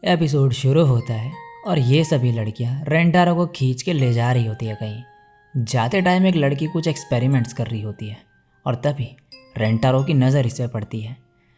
Episode शुरू होता है और ये सभी लड़कियां रेंटारो को खींच के ले जा रही होती है कहीं। जाते टाइम एक लड़की कुछ एक्सपेरिमेंट्स कर रही होती है और तभी रेंटारो की नज़र इस पर पड़ती है।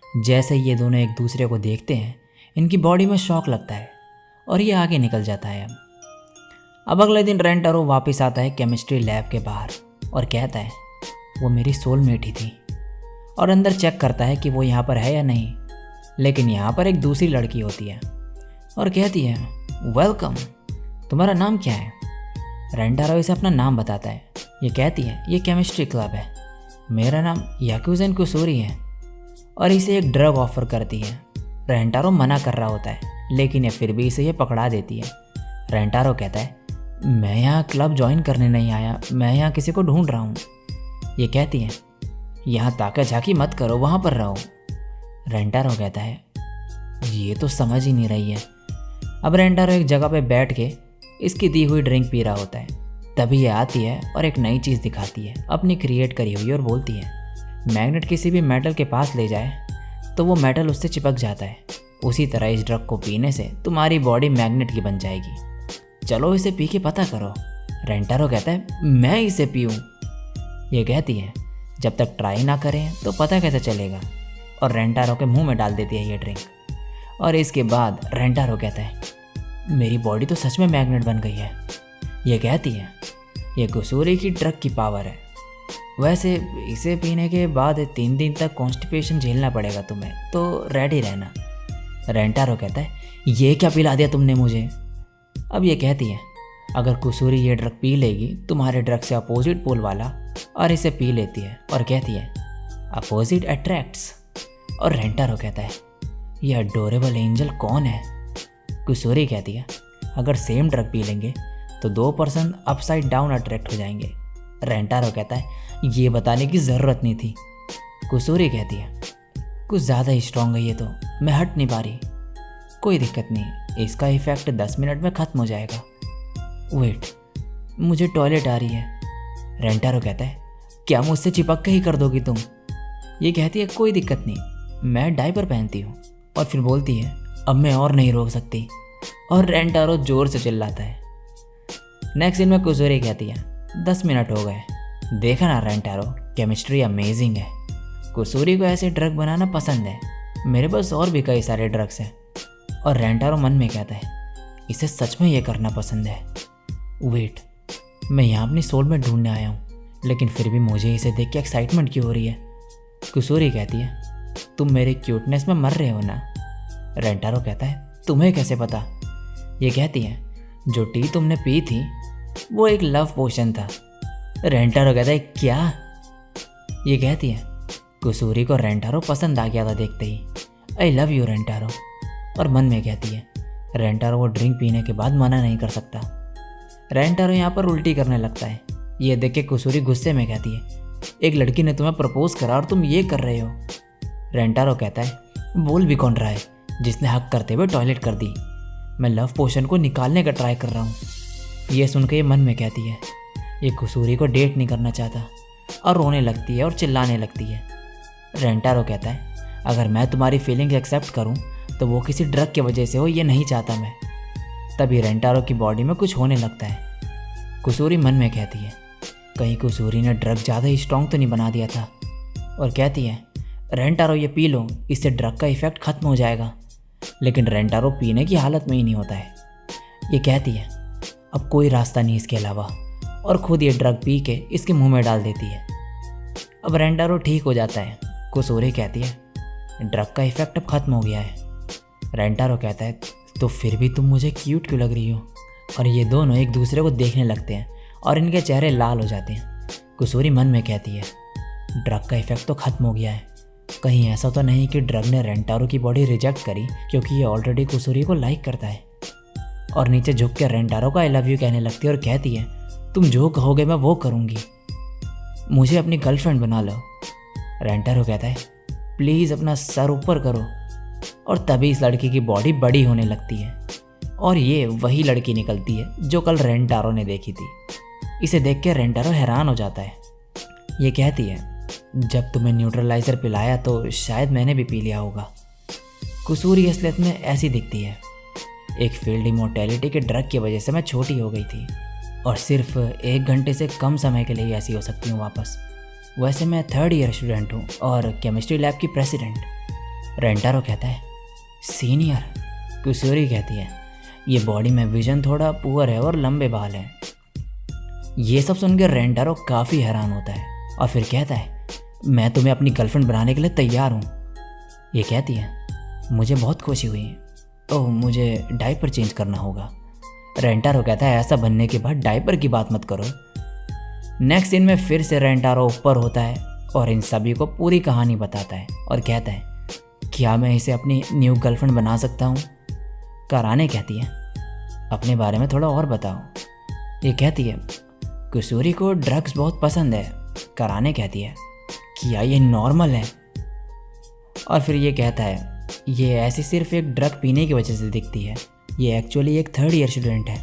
जैसे ये दोनों एक दूसरे को देखते हैं, इनकी बॉडी में शॉक लगता है और ये आगे निकल जाता है। अब अगले दिन रेंटारो वापस आता है केमिस्ट्री लैब के बाहर और कहता है वो मेरी सोलमेट ही थी, और अंदर चेक करता है कि वो यहाँ पर है या नहीं। लेकिन यहाँ पर एक दूसरी लड़की होती है और कहती है वेलकम, तुम्हारा नाम क्या है। रेंटारो इसे अपना नाम बताता है। ये कहती है ये केमिस्ट्री क्लब है, मेरा नाम याकुज़न कुसूरी है, और इसे एक ड्रग ऑफर करती है। रेंटारो मना कर रहा होता है लेकिन ये फिर भी इसे ये पकड़ा देती है। रेंटारो कहता है मैं यहाँ क्लब ज्वाइन करने नहीं आया, मैं यहाँ किसी को ढूंढ रहा हूँ। ये कहती है यहाँ ताका झाकी मत करो, वहाँ पर रहो। रेंटारो कहता है ये तो समझ ही नहीं रही है। अब रेंटारो एक जगह पे बैठ के इसकी दी हुई ड्रिंक पी रहा होता है। तभी ये आती है और एक नई चीज़ दिखाती है अपनी क्रिएट करी हुई, और बोलती है मैग्नेट किसी भी मेटल के पास ले जाए तो वो मेटल उससे चिपक जाता है। उसी तरह इस ड्रग को पीने से तुम्हारी बॉडी मैग्नेट की बन जाएगी, चलो इसे पी के पता करो। रेंटारो कहता है मैं इसे पीऊँ। ये कहती है जब तक ट्राई ना करें तो पता कैसे चलेगा, और रेंटारो के मुंह में डाल देती है ये ड्रिंक। और इसके बाद रेंटारो कहता है मेरी बॉडी तो सच में मैग्नेट बन गई है। ये कहती है ये कुसूरी की ड्रग की पावर है, वैसे इसे पीने के बाद 3 दिन तक कॉन्स्टिपेशन झेलना पड़ेगा तुम्हें, तो रेडी रहना। रेंटारो कहता है ये क्या पिला दिया तुमने मुझे। अब ये कहती है अगर कुसूरी ये ड्रग पी लेगी तुम्हारे ड्रग से अपोजिट पोल वाला, और इसे पी लेती है और कहती है अपोजिट अट्रैक्ट्स। और रेंटारो कहता है ये अडोरेबल एंजल कौन है। कुसूरी कहती है अगर सेम ड्रग पी लेंगे तो 2% अपसाइड डाउन अट्रैक्ट हो जाएंगे। रेंटारो कहता है ये बताने की ज़रूरत नहीं थी। कुसूरी कहती है कुछ ज़्यादा ही स्ट्रॉन्ग है ये तो, मैं हट नहीं पा रही। कोई दिक्कत नहीं, इसका इफ़ेक्ट 10 मिनट में ख़त्म हो जाएगा। वेट, मुझे टॉयलेट आ रही है। रेंटारो कहता है क्या मुझसे चिपक के ही कर दोगी तुम। ये कहती है कोई दिक्कत नहीं, मैं डायपर पहनती हूँ। और फिर बोलती है अब मैं और नहीं रोक सकती, और रेंटारो जोर से चिल्लाता है। नेक्स्ट सीन में कुसूरी कहती है 10 मिनट हो गए, देखा ना रेंटारो, केमिस्ट्री अमेजिंग है। कुसूरी को ऐसे ड्रग बनाना पसंद है, मेरे पास और भी कई सारे ड्रग्स हैं। और रेंटारो मन में कहता है इसे सच में ये करना पसंद है। वेट, मैं यहाँ अपनी सोल में ढूंढने आया हूँ, लेकिन फिर भी मुझे इसे देख के एक्साइटमेंट क्यों हो रही है। कुसूरी कहती है तुम मेरे क्यूटनेस में मर रहे हो ना। रेंटारो कहता है तुम्हें कैसे पता। ये कहती है जो टी तुमने पी थी वो एक लव पोशन था। रेंटारो कहता है क्या। ये कहती है कुसूरी को रेंटारो पसंद आ गया था देखते ही, आई लव यू रेंटारो। और मन में कहती है रेंटारो वो ड्रिंक पीने के बाद मना नहीं कर सकता। रेंटारो यहाँ पर उल्टी करने लगता है। ये देख के कुसूरी गुस्से में कहती है एक लड़की ने तुम्हें प्रपोज करा और तुम ये कर रहे हो। रेंटारो कहता है बोल भी कौन रहा है जिसने हक करते हुए टॉयलेट कर दी, मैं लव पोशन को निकालने का ट्राई कर रहा हूँ। ये सुन के ये मन में कहती है ये कुसूरी को डेट नहीं करना चाहता, और रोने लगती है और चिल्लाने लगती है। रेंटारो कहता है अगर मैं तुम्हारी फीलिंग्स एक्सेप्ट करूँ तो वो किसी ड्रग की वजह से हो, ये नहीं चाहता मैं। तभी रेंटारो की बॉडी में कुछ होने लगता है। कुसूरी मन में कहती है कहीं कुसूरी ने ड्रग ज़्यादा ही स्ट्रॉन्ग तो नहीं बना दिया था, और कहती है रेंटारो ये पी लो, इससे ड्रग का इफ़ेक्ट ख़त्म हो जाएगा। लेकिन रेंटारो पीने की हालत में ही नहीं होता है। ये कहती है अब कोई रास्ता नहीं इसके अलावा, और खुद ये ड्रग पी के इसके मुंह में डाल देती है। अब रेंटारो ठीक हो जाता है। कुसूरी कहती है ड्रग का इफ़ेक्ट अब ख़त्म हो गया है। रेंटारो कहता है तो फिर भी तुम मुझे क्यूट क्यों लग रही हो। और ये दोनों एक दूसरे को देखने लगते हैं और इनके चेहरे लाल हो जाते हैं। कुसूरी मन में कहती है ड्रग का इफ़ेक्ट तो ख़त्म हो गया है, कहीं ऐसा तो नहीं कि ड्रग ने रेंटारो की बॉडी रिजेक्ट करी क्योंकि ये ऑलरेडी कुसूरी को लाइक करता है। और नीचे झुक के रेंटारो का आई लव यू कहने लगती है और कहती है तुम जो कहोगे मैं वो करूँगी, मुझे अपनी गर्लफ्रेंड बना लो। रेंटारो कहता है प्लीज़ अपना सर ऊपर करो। और तभी इस लड़की की बॉडी बड़ी होने लगती है और ये वही लड़की निकलती है जो कल रेंटारो ने देखी थी। इसे देख के रेंटारो हैरान हो जाता है। ये कहती है जब तुम्हें न्यूट्रलाइज़र पिलाया तो शायद मैंने भी पी लिया होगा। कुसूरी असलियत में ऐसी दिखती है। एक फील्ड इमोर्टैलिटी के ड्रग की वजह से मैं छोटी हो गई थी और सिर्फ 1 घंटे से कम समय के लिए ही ऐसी हो सकती हूँ वापस। वैसे मैं 3rd ईयर स्टूडेंट हूँ और केमिस्ट्री लैब की प्रेसिडेंट। रेंटारो कहता है सीनियर। कुसूरी कहती है ये बॉडी में विजन थोड़ा पुअर है और लंबे बाल हैं। ये सब सुनकर रेंटारो काफ़ी हैरान होता है और फिर कहता है मैं तुम्हें अपनी गर्लफ्रेंड बनाने के लिए तैयार हूँ। ये कहती है मुझे बहुत खुशी हुई। ओह मुझे डायपर चेंज करना होगा। रेंटारो कहता है ऐसा बनने के बाद डायपर की बात मत करो। नेक्स्ट सीन में फिर से रेंटारो ऊपर होता है और इन सभी को पूरी कहानी बताता है और कहता है क्या मैं इसे अपनी न्यू गर्लफ्रेंड बना सकता हूँ। कराने कहती है अपने बारे में थोड़ा और बताओ। ये कहती है कुसूरी को ड्रग्स बहुत पसंद है। कराने कहती है क्या ये नॉर्मल है। और फिर ये कहता है ये ऐसी सिर्फ एक ड्रग पीने की वजह से दिखती है, ये एक्चुअली एक 3rd ईयर स्टूडेंट है।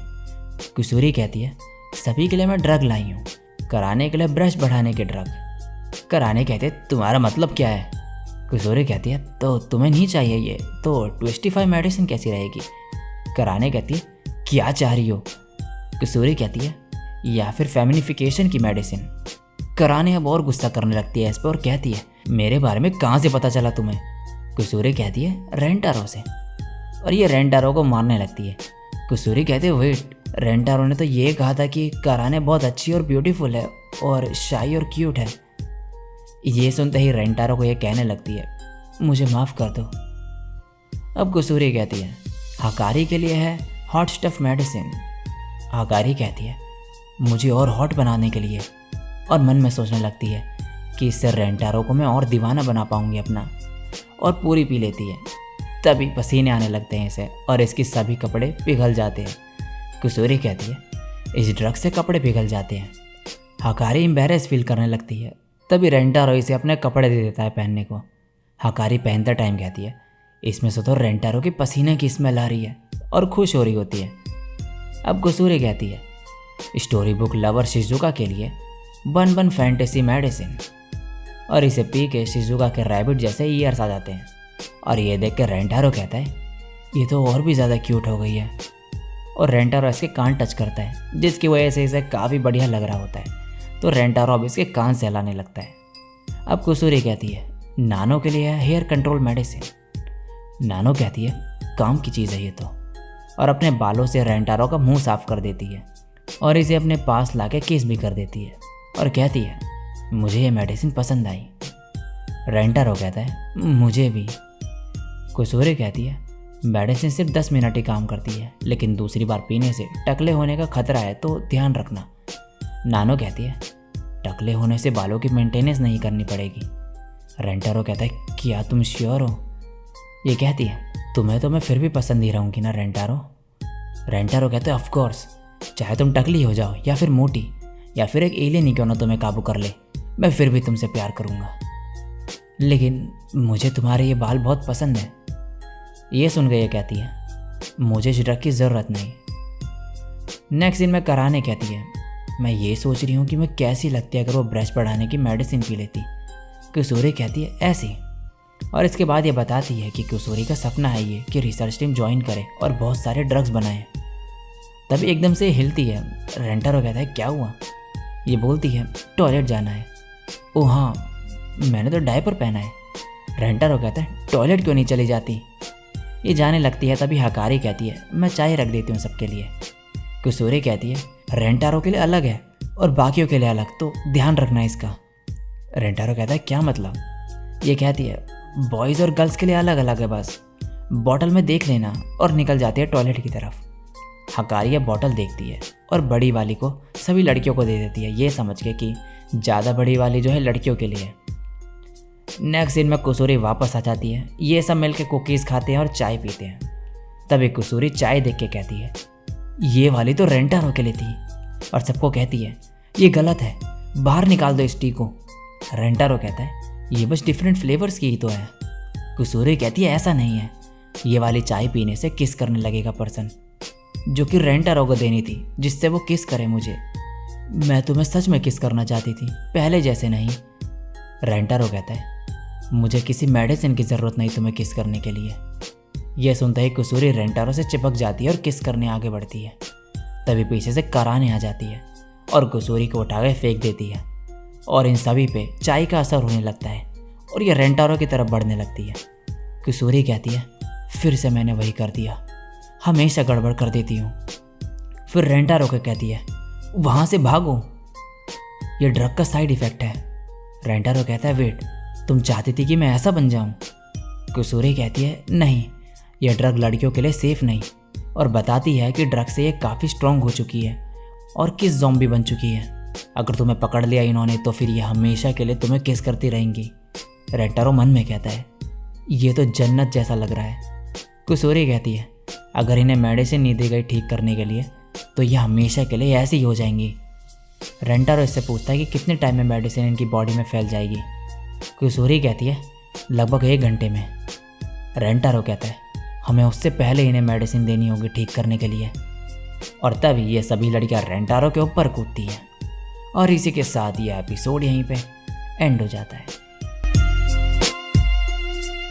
कुसूरी कहती है सभी के लिए मैं ड्रग लाई हूँ, कराने के लिए ब्रश बढ़ाने के ड्रग। कराने कहते तुम्हारा मतलब क्या है। कुसूरी कहती है तो तुम्हें नहीं चाहिए ये तो ट्विस्टिफाई मेडिसिन कैसी रहेगी। कराने कहती है क्या चाह रही हो। कुसूरी कहती है या फिर फेमिनिफिकेशन की मेडिसिन। कराने अब और गुस्सा करने लगती है इस पर और कहती है मेरे बारे में कहाँ से पता चला तुम्हें। कुसूरी कहती है रेंटारो से और ये रेंटारो को मारने लगती है। कुसूरी कहते वेट रेंटारो ने तो ये कहा था कि कराने बहुत अच्छी और ब्यूटीफुल है और शाई और क्यूट है। ये सुनते ही रेंटारो को ये कहने लगती है मुझे माफ़ कर दो। अब कुसूरी कहती है हकारी के लिए है हॉट स्टफ मेडिसिन। हकारी कहती है मुझे और हॉट बनाने के लिए और मन में सोचने लगती है कि इससे रेंटारो को मैं और दीवाना बना पाऊंगी अपना और पूरी पी लेती है। तभी पसीने आने लगते हैं इसे और इसके सभी कपड़े पिघल जाते हैं। कुसूरी कहती है इस ड्रग से कपड़े पिघल जाते हैं। हकारी एम्बैरेस फील करने लगती है। तभी रेंटारो इसे अपने कपड़े दे देता है पहनने को। हकारी पहनते टाइम कहती है इसमें से तो रेंटारो की पसीने की स्मेल आ रही है और खुश हो रही होती है। अब कुसूरी कहती है स्टोरी बुक लवर शिजुका के लिए बन फैंटेसी मेडिसिन और इसे पी के शिजुका के रैबिट जैसे ईयर्स आ जाते हैं। और ये देख के रेंटारो कहता है ये तो और भी ज़्यादा क्यूट हो गई है और रेंटारो इसके कान टच करता है जिसकी वजह से इसे काफ़ी बढ़िया लग रहा होता है। तो रेंटारो अब इसके कान सहलाने लगता है। अब कुसूरी कहती है नानो के लिए है हेयर कंट्रोल मेडिसिन। नानो कहती है काम की चीज़ है ये तो और अपने बालों से रेंटारो का मुंह साफ कर देती है और इसे अपने पास लाके किस भी कर देती है और कहती है मुझे ये मेडिसिन पसंद आई। रेंटारो कहता है मुझे भी। कुसूरी कहती है मेडिसिन सिर्फ 10 मिनट ही काम करती है लेकिन दूसरी बार पीने से टकले होने का खतरा है तो ध्यान रखना। नानो कहती है टकले होने से बालों की मेंटेनेंस नहीं करनी पड़ेगी। रेंटारो कहता है क्या तुम श्योर हो। ये कहती है तुम्हें तो मैं फिर भी पसंद ही रहूँगी ना रेंटारो। रेंटारो कहते हैं ऑफकोर्स चाहे तुम टकली हो जाओ या फिर मोटी या फिर एक एलियन ही क्यों ना तुम्हें काबू कर ले मैं फिर भी तुमसे प्यार करूँगा, लेकिन मुझे तुम्हारे ये बाल बहुत पसंद है। ये सुन के ये कहती है मुझे इस ड्रग की ज़रूरत नहीं। नेक्स्ट दिन में कराने कहती है मैं ये सोच रही हूँ कि मैं कैसी लगती है अगर वो ब्रश बढ़ाने की मेडिसिन पी लेती। कुसूरी कहती है ऐसी और इसके बाद ये बताती है कि कुसूरी का सपना है ये कि रिसर्च टीम ज्वाइन करे और बहुत सारे ड्रग्स बनाए। तभी एकदम से हिलती है। रेंटारो कहता है क्या हुआ। ये बोलती है टॉयलेट जाना है। ओह हाँ मैंने तो डायपर पहना है। रेंटारो कहता है टॉयलेट क्यों नहीं चली जाती। ये जाने लगती है। तभी हकारी कहती है मैं चाय रख देती हूँ सबके लिए। कुसूरी कहती है रेंटारो के लिए अलग है और बाकियों के लिए अलग, तो ध्यान रखना इसका। रेंटारो कहता है क्या मतलब। ये कहती है बॉयज़ और गर्ल्स के लिए अलग अलग है, बस बॉटल में देख लेना, और निकल जाती है टॉयलेट की तरफ। हकारिया बॉटल देखती है और बड़ी वाली को सभी लड़कियों को दे देती है, ये समझ के कि ज़्यादा बड़ी वाली जो है लड़कियों के लिए। नेक्स्ट दिन में कुसूरी वापस आ जाती है। ये सब मिलकर कुकीज़ खाते हैं और चाय पीते हैं। तभी कुसूरी चाय देख के कहती है ये वाली तो रेंटारो के लिए थी, और सबको कहती है ये गलत है, बाहर निकाल दो इस टी को। रेंटारो कहता है ये बस डिफरेंट फ्लेवर्स की ही तो है। कुसूरी कहती है ऐसा नहीं है, ये वाली चाय पीने से किस करने लगेगा पर्सन, जो कि रेंटारो को देनी थी जिससे वो किस करे मुझे। मैं तुम्हें सच में किस करना चाहती थी, पहले जैसे नहीं। रेंटारो कहता है मुझे किसी मेडिसिन की ज़रूरत नहीं तुम्हें किस करने के लिए। यह सुनते ही कुसूरी रेंटारो से चिपक जाती है और किस करने आगे बढ़ती है। तभी पीछे से कराने आ जाती है और कुसूरी को उठा के फेंक देती है और इन सभी पे चाय का असर होने लगता है और ये रेंटारो की तरफ बढ़ने लगती है। कुसूरी कहती है फिर से मैंने वही कर दिया, हमेशा गड़बड़ कर देती हूँ। फिर रेंटारो को कहती है वहाँ से भागो, ये ड्रग का साइड इफ़ेक्ट है। रेंटारो कहता है वेट, तुम चाहती थी कि मैं ऐसा बन जाऊँ? कुसूरी कहती है नहीं, यह ड्रग लड़कियों के लिए सेफ़ नहीं, और बताती है कि ड्रग से ये काफ़ी स्ट्रॉन्ग हो चुकी है और किस ज़ॉम्बी बन चुकी है। अगर तुम्हें पकड़ लिया इन्होंने तो फिर ये हमेशा के लिए तुम्हें किस करती रहेंगी। रेंटारो मन में कहता है ये तो जन्नत जैसा लग रहा है। कुसूरी कहती है अगर इन्हें मेडिसिन नहीं दी गई ठीक करने के लिए तो ये हमेशा के लिए ऐसी ही हो जाएंगी। रेंटारो इससे पूछता है कि कितने टाइम में मेडिसिन इनकी बॉडी में फैल जाएगी। कुसूरी कहती है लगभग 1 घंटे में। रेंटारो कहता है हमें उससे पहले इन्हें मेडिसिन देनी होगी ठीक करने के लिए। और तभी ये सभी लड़कियां रेंटारो के ऊपर कूदती हैं और इसी के साथ ये एपिसोड यहीं पे एंड हो जाता है।